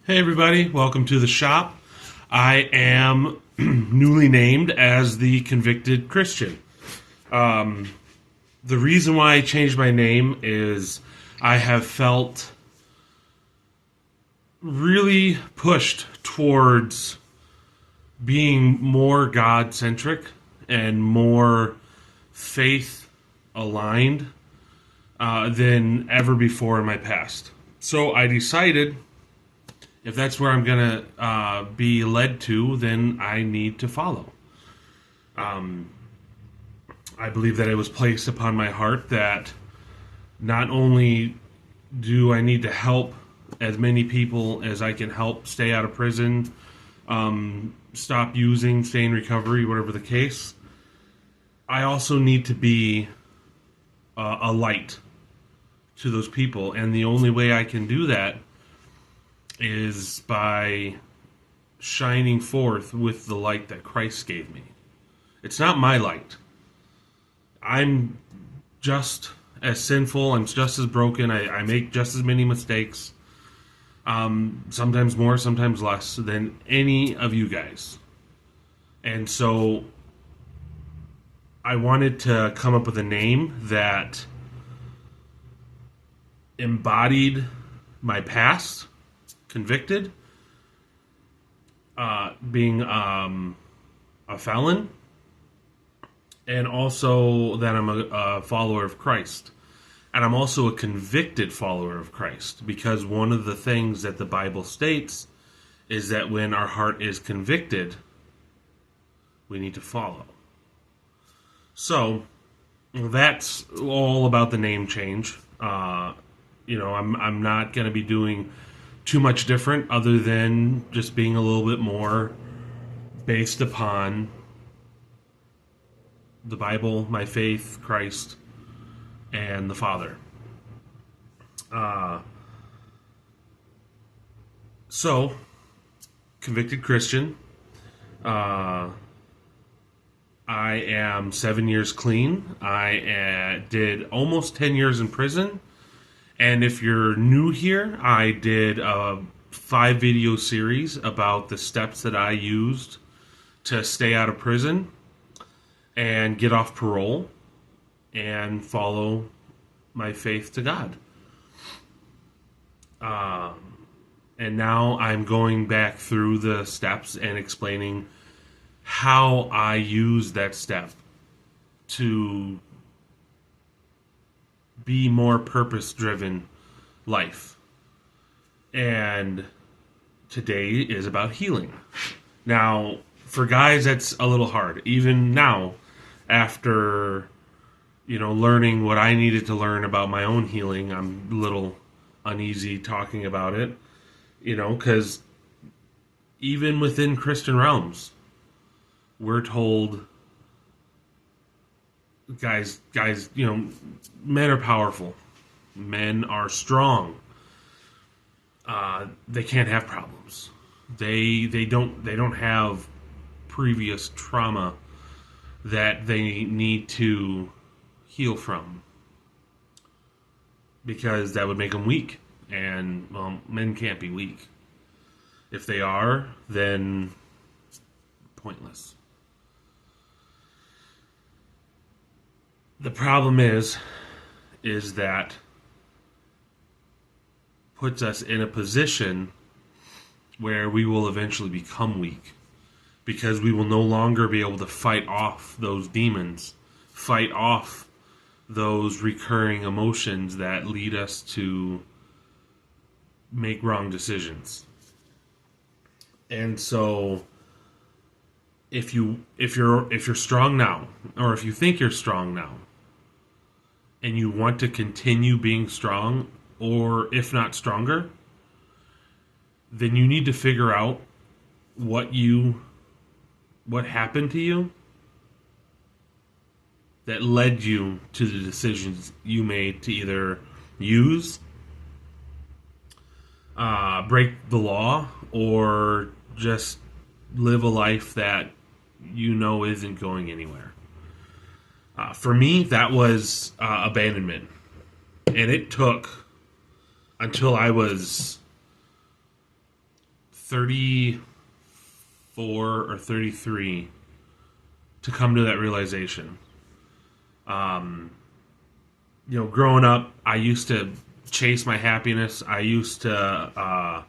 Hey everybody, welcome to the shop. I am newly named as the convicted Christian. The reason why I changed my name is I have felt really pushed towards being more God centric and more faith aligned than ever before in my past. So I decided if that's where I'm going to be led to, then I need to follow. I believe that it was placed upon my heart that not only do I need to help as many people as I can help stay out of prison, stop using, stay in recovery, whatever the case, I also need to be a light to those people. And the only way I can do that is by shining forth with the light that Christ gave me. It's not my light. I'm just as sinful. I'm just as broken. I make just as many mistakes. Sometimes more, sometimes less than any of you guys. And so I wanted to come up with a name that embodied my past, convicted, being a felon, and also that I'm a follower of Christ. And I'm also a convicted follower of Christ, because one of the things that the Bible states is that when our heart is convicted, we need to follow. So that's all about the name change. I'm not going to be doing too much different other than just being a little bit more based upon the Bible, my faith, Christ, and the Father. So, convicted Christian. I am 7 years clean. I did almost 10 years in prison. And if you're new here, I did a 5-video series about the steps that I used to stay out of prison and get off parole and follow my faith to God. And now I'm going back through the steps and explaining how I use that step to be more purpose-driven life. And today is about healing. Now, for guys, that's a little hard. Even now, after learning what I needed to learn about my own healing, I'm a little uneasy talking about it. Because even within Christian realms, we're told, guys, men are powerful. Men are strong. They can't have problems. They don't have previous trauma that they need to heal from, because that would make them weak. And, well, men can't be weak. If they are, then pointless. The problem is that puts us in a position where we will eventually become weak, because we will no longer be able to fight off those demons, fight off those recurring emotions that lead us to make wrong decisions. And so if you're strong now, or if you think you're strong now, and you want to continue being strong, or if not stronger, then you need to figure out what happened to you that led you to the decisions you made to either use, break the law, or just live a life that isn't going anywhere. For me, that was abandonment. And it took until I was 34 or 33 to come to that realization. Growing up, I used to chase my happiness. I used to,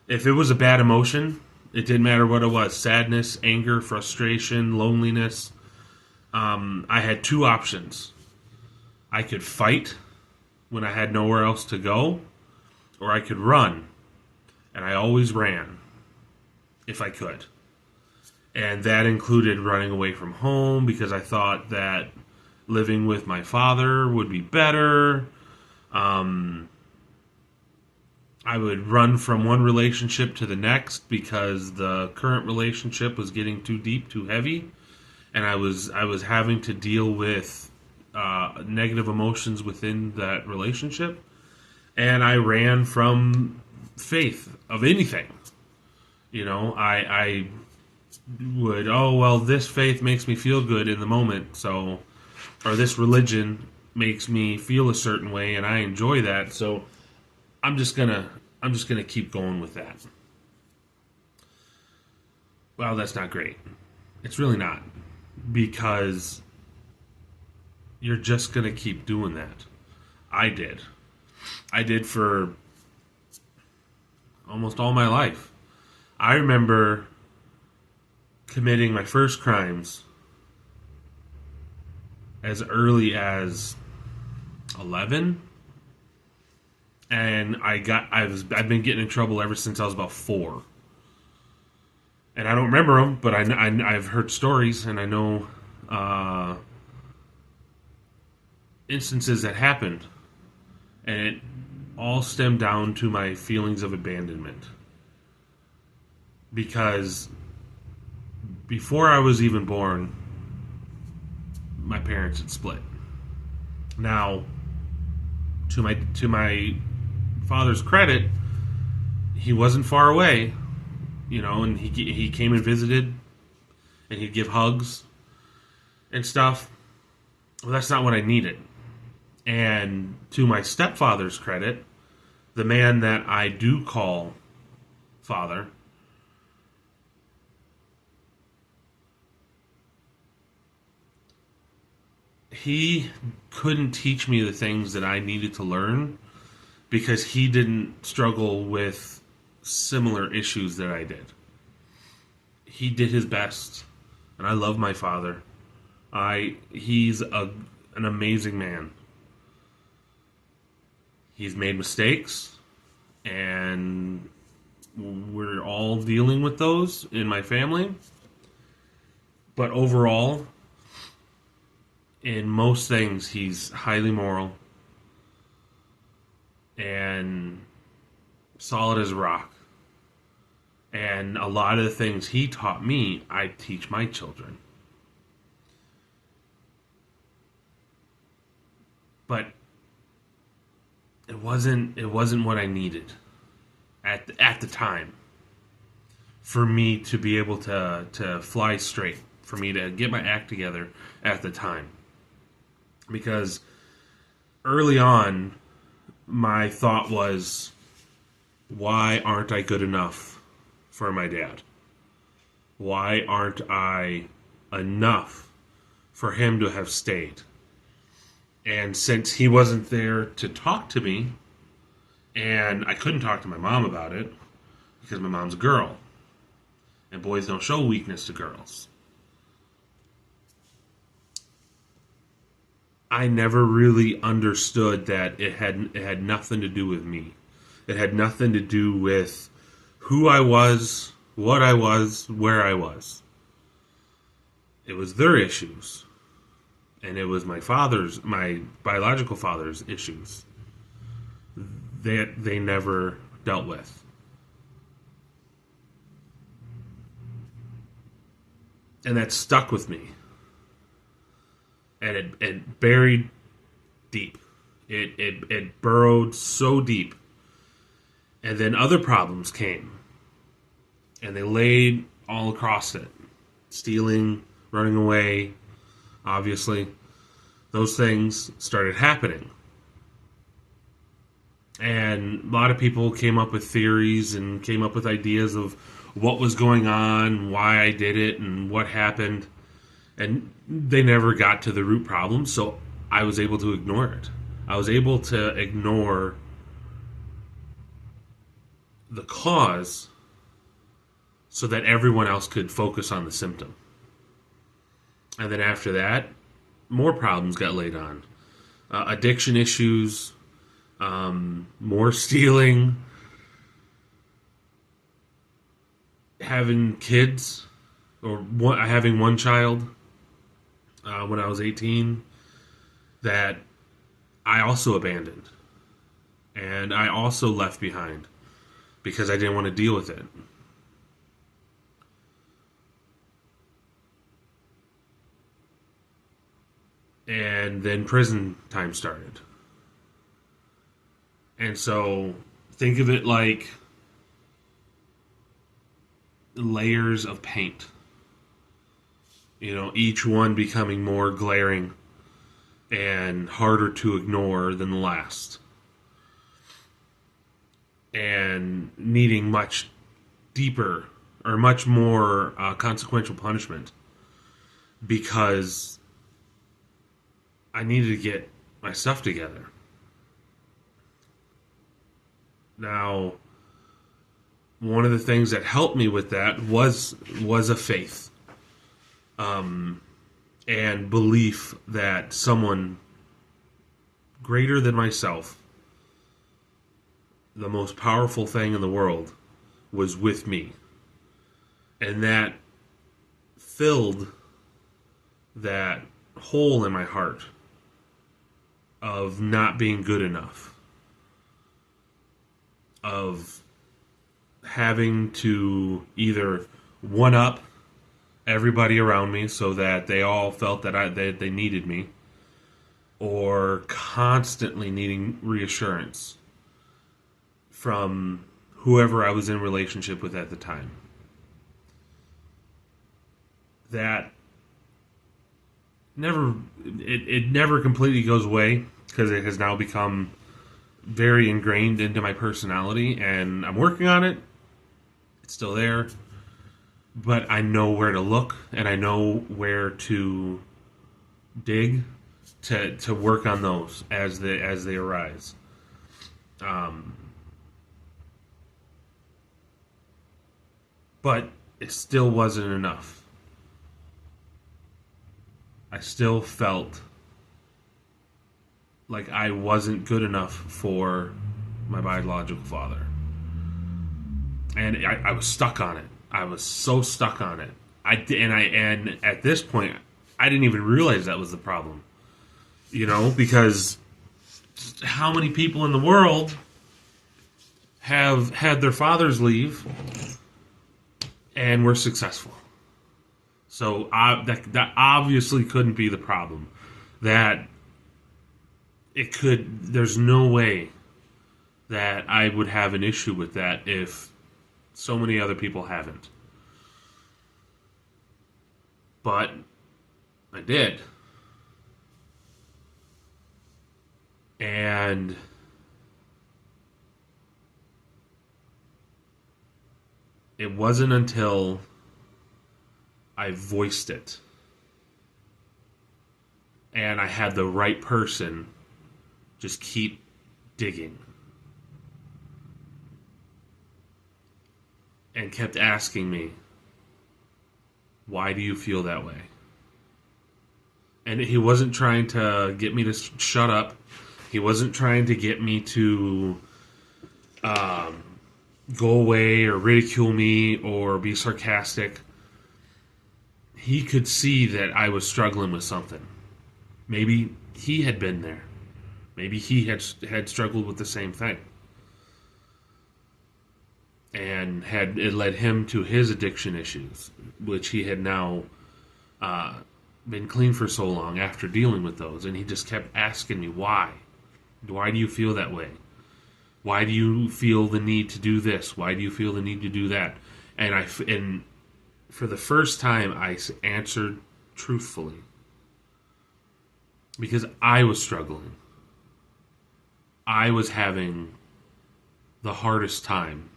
if it was a bad emotion, it didn't matter what it was, sadness, anger, frustration, loneliness. I had two options. I could fight when I had nowhere else to go, or I could run. And I always ran if I could. And that included running away from home because I thought that living with my father would be better. I would run from one relationship to the next because the current relationship was getting too deep, too heavy, and I was having to deal with negative emotions within that relationship, and I ran from faith of anything. I would, this faith makes me feel good in the moment, or this religion makes me feel a certain way, and I enjoy that, so I'm just gonna keep going with that. Well, that's not great. It's really not, because you're just gonna keep doing that. I did for almost all my life. I remember committing my first crimes as early as 11. And I've been getting in trouble ever since I was about 4. And I don't remember them, but I've heard stories, and I know instances that happened. And it all stemmed down to my feelings of abandonment. Because before I was even born, my parents had split. Now, to my father's credit, he wasn't far away, and he came and visited, and he'd give hugs and stuff. Well, that's not what I needed. And to my stepfather's credit, the man that I do call father, he couldn't teach me the things that I needed to learn because he didn't struggle with similar issues that I did. He did his best, and I love my father. He's an amazing man. He's made mistakes, and we're all dealing with those in my family. But overall, in most things, he's highly moral and solid as a rock. And a lot of the things he taught me, I teach my children. But it wasn't what I needed at the time for me to be able to fly straight, for me to get my act together at the time. Because early on, my thought was, why aren't I good enough for my dad? Why aren't I enough for him to have stayed? And since he wasn't there to talk to me, and I couldn't talk to my mom about it, because my mom's a girl, and boys don't show weakness to girls, I never really understood that it had nothing to do with me. It had nothing to do with who I was, what I was, where I was. It was their issues. And it was my biological father's issues that they never dealt with. And that stuck with me. And it buried deep. It burrowed so deep. And then other problems came. And they laid all across it. Stealing, running away, obviously. Those things started happening. And a lot of people came up with theories and came up with ideas of what was going on, why I did it, and what happened. And they never got to the root problem, so I was able to ignore it. I was able to ignore the cause so that everyone else could focus on the symptom. And then after that, more problems got laid on. Addiction issues, more stealing, having kids, or having one child when I was 18 that I also abandoned. And I also left behind because I didn't want to deal with it. And then prison time started. And so think of it like layers of paint. You know, each one becoming more glaring and harder to ignore than the last. And needing much deeper or much more consequential punishment because I needed to get my stuff together. Now, one of the things that helped me with that was a faith and belief that someone greater than myself, the most powerful thing in the world, was with me. And that filled that hole in my heart of not being good enough, of having to either one up everybody around me so that they all felt that they needed me, or constantly needing reassurance from whoever I was in relationship with at the time. That it never completely goes away because it has now become very ingrained into my personality, and I'm working on it. It's still there, but I know where to look and I know where to dig to work on those as they arise. But it still wasn't enough. I still felt like I wasn't good enough for my biological father. And I was stuck on it. I was so stuck on it. And at this point, I didn't even realize that was the problem. You know, because how many people in the world have had their fathers leave and were successful? So that obviously couldn't be the problem. That it could. There's no way that I would have an issue with that if so many other people haven't. But I did. And it wasn't until I voiced it and I had the right person just keep digging and kept asking me, why do you feel that way? And he wasn't trying to get me to shut up. He wasn't trying to get me to go away or ridicule me or be sarcastic. He could see that I was struggling with something. Maybe he had been there. Maybe he had struggled with the same thing. And it led him to his addiction issues, which he had now been clean for so long after dealing with those. And he just kept asking me, why? Why do you feel that way? Why do you feel the need to do this? Why do you feel the need to do that? And for the first time, I answered truthfully. Because I was struggling. I was having the hardest time.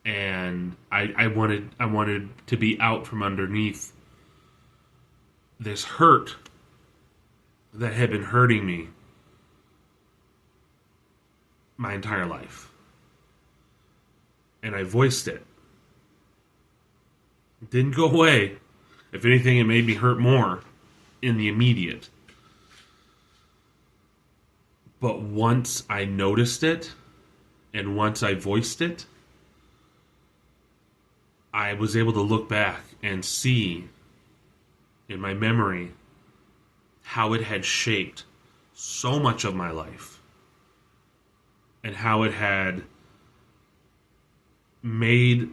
And I wanted to be out from underneath this hurt that had been hurting me my entire life. And I voiced it. It didn't go away. If anything, it made me hurt more in the immediate. But once I noticed it, and once I voiced it, I was able to look back and see in my memory how it had shaped so much of my life, and how it had made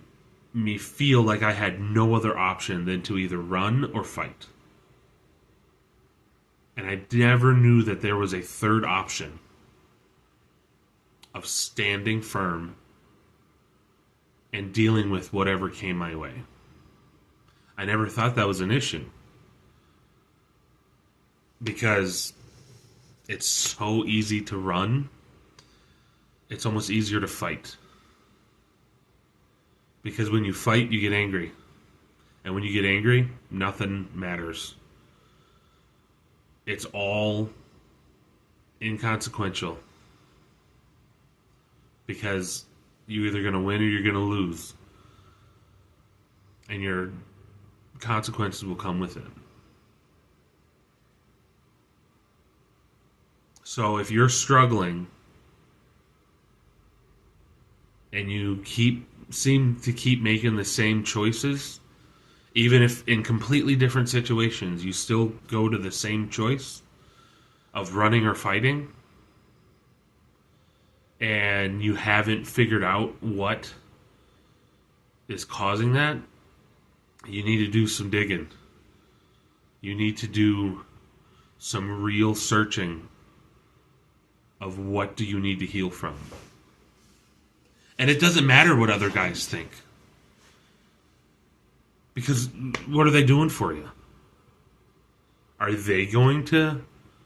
me feel like I had no other option than to either run or fight. And I never knew that there was a third option of standing firm and dealing with whatever came my way. I never thought that was an issue, because it's so easy to run. It's almost easier to fight. Because when you fight, you get angry. And when you get angry, nothing matters. It's all inconsequential. Because you're either going to win or you're going to lose. And your consequences will come with it. So if you're struggling and you seem to keep making the same choices, even if in completely different situations you still go to the same choice of running or fighting, and you haven't figured out what is causing that, you need to do some digging. You need to do some real searching of what do you need to heal from. And it doesn't matter what other guys think. Because what are they doing for you? Are they going to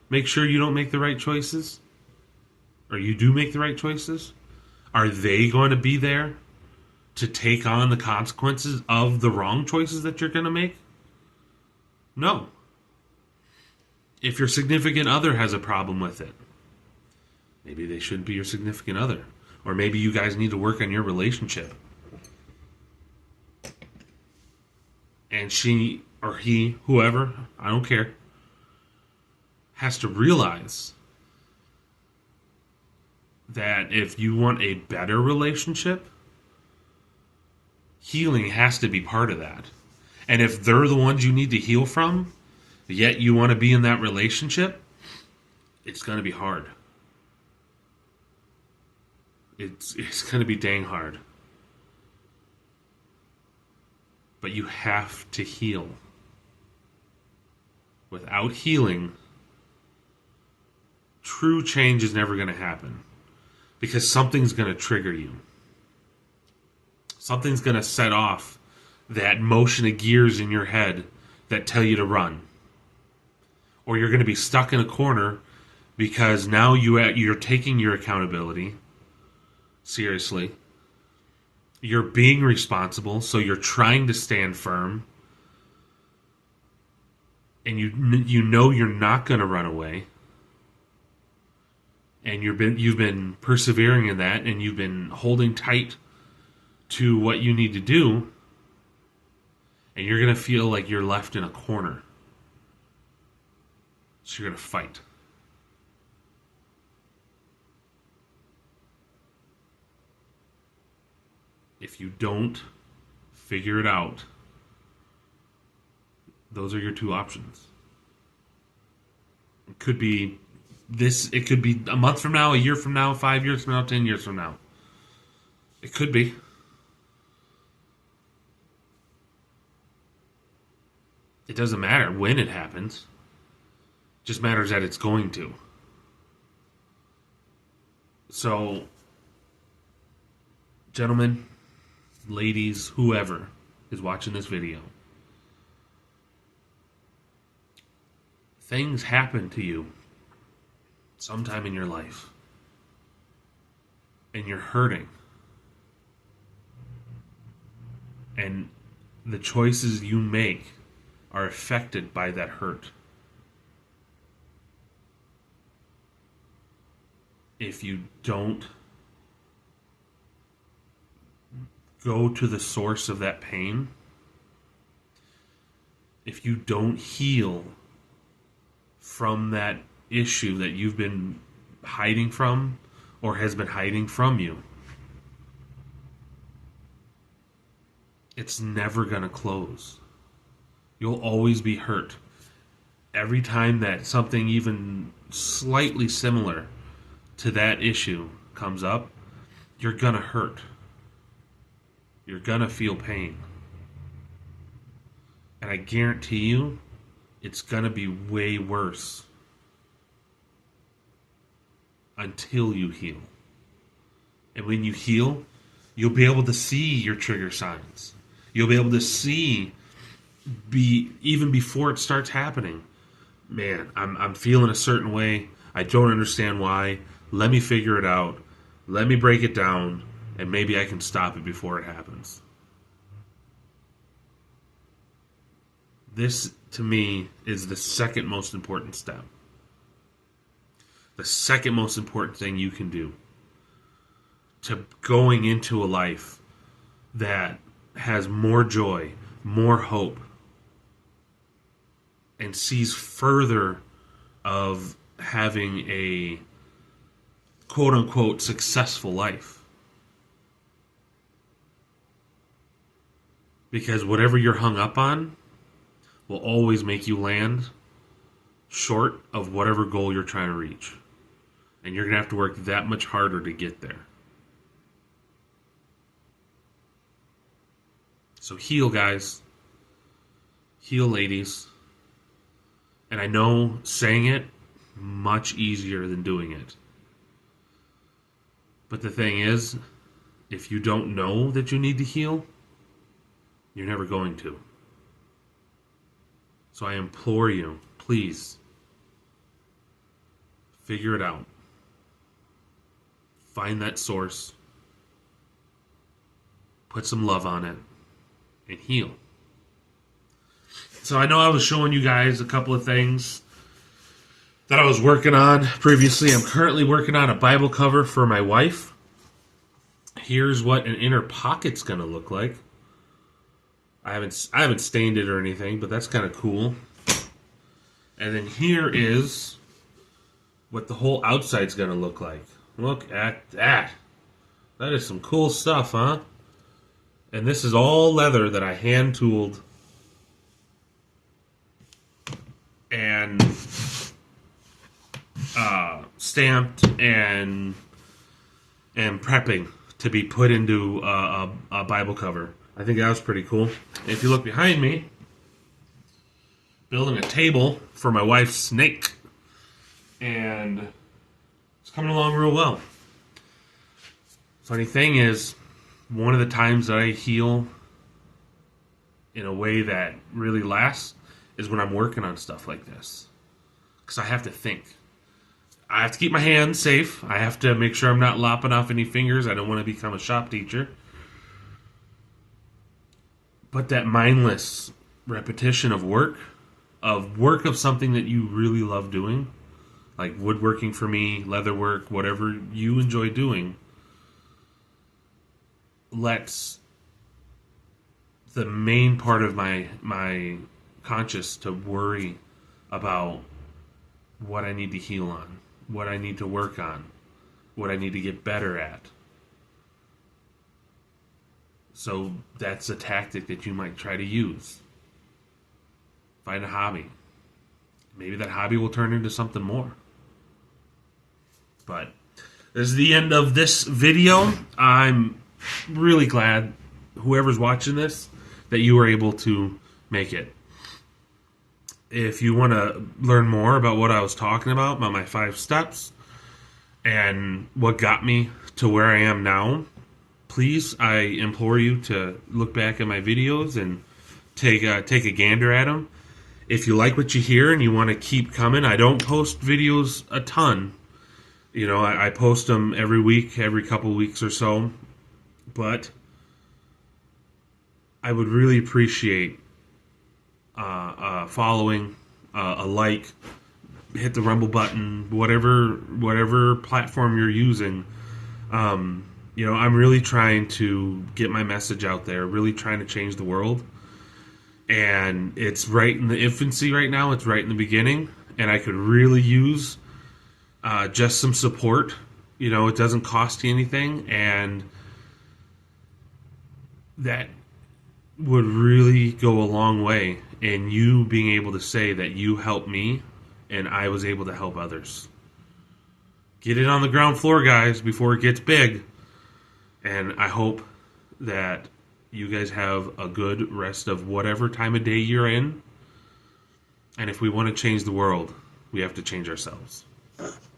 make sure you don't make the right choices? Or you do make the right choices? Are they going to be there to take on the consequences of the wrong choices that you're going to make? No. If your significant other has a problem with it, maybe they shouldn't be your significant other. Or maybe you guys need to work on your relationship. And she or he, whoever, I don't care, has to realize that if you want a better relationship, healing has to be part of that. And if they're the ones you need to heal from, yet you want to be in that relationship, it's going to be hard. It's going to be dang hard. But you have to heal. Without healing, true change is never going to happen. Because something's going to trigger you. Something's going to set off that motion of gears in your head that tell you to run. Or you're going to be stuck in a corner because now you're taking your accountability seriously. You're being responsible, so you're trying to stand firm. And you know you're not going to run away. And you've been persevering in that, and you've been holding tight to what you need to do, and you're going to feel like you're left in a corner. So you're going to fight. If you don't figure it out, those are your two options. It could be it could be a month from now, a year from now, 5 years from now, 10 years from now. It could be. It doesn't matter when it happens. It just matters that it's going to. So, gentlemen, ladies, whoever is watching this video, things happen to you sometime in your life. and you're hurting. And the choices you make are affected by that hurt. If you don't go to the source of that pain, if you don't heal from that issue that you've been hiding from or has been hiding from you, it's never going to close. You'll always be hurt. Every time that something even slightly similar to that issue comes up, you're going to hurt. You're going to feel pain. And I guarantee you, it's going to be way worse until you heal. And when you heal, you'll be able to see your trigger signs. You'll be able to see, even before it starts happening, man, I'm feeling a certain way. I don't understand why. Let me figure it out. Let me break it down, and maybe I can stop it before it happens. This, to me, is the second most important step. The second most important thing you can do to going into a life that has more joy, more hope, and sees further of having a quote-unquote successful life. Because whatever you're hung up on will always make you land short of whatever goal you're trying to reach. And you're going to have to work that much harder to get there. So heal, guys. Heal, ladies. And I know saying it, much easier than doing it. But the thing is, if you don't know that you need to heal, you're never going to. So I implore you, please, figure it out. Find that source. Put some love on it. And heal. So I know I was showing you guys a couple of things that I was working on previously. I'm currently working on a Bible cover for my wife. Here's what an inner pocket's going to look like. I haven't stained it or anything, but that's kind of cool. And then here is what the whole outside's going to look like. Look at that. That is some cool stuff, huh? And this is all leather that I hand tooled and stamped and prepping to be put into a Bible cover. I think that was pretty cool. And if you look behind me, building a table for my wife's snake. And it's coming along real well. Funny thing is, one of the times that I heal in a way that really lasts is when I'm working on stuff like this. Because I have to think. I have to keep my hands safe. I have to make sure I'm not lopping off any fingers. I don't want to become a shop teacher. But that mindless repetition of work of something that you really love doing, like woodworking for me, leatherwork, whatever you enjoy doing, lets the main part of my conscious to worry about what I need to heal on, what I need to work on, what I need to get better at. So that's a tactic that you might try to use. Find a hobby. Maybe that hobby will turn into something more. But this is the end of this video. I'm really glad, whoever's watching this, that you were able to make it. If you want to learn more about what I was talking about my 5 steps, and what got me to where I am now, please, I implore you to look back at my videos and take a gander at them. If you like what you hear and you want to keep coming, I don't post videos a ton. I post them every week, every couple weeks or so, but I would really appreciate following, a like, hit the Rumble button, whatever platform you're using. I'm really trying to get my message out there, really trying to change the world. And it's right in the infancy right now. It's right in the beginning, and I could really use just some support. It doesn't cost you anything, and that would really go a long way in you being able to say that you helped me and I was able to help others. Get it on the ground floor, guys, before it gets big. And I hope that you guys have a good rest of whatever time of day you're in. And if we want to change the world, we have to change ourselves.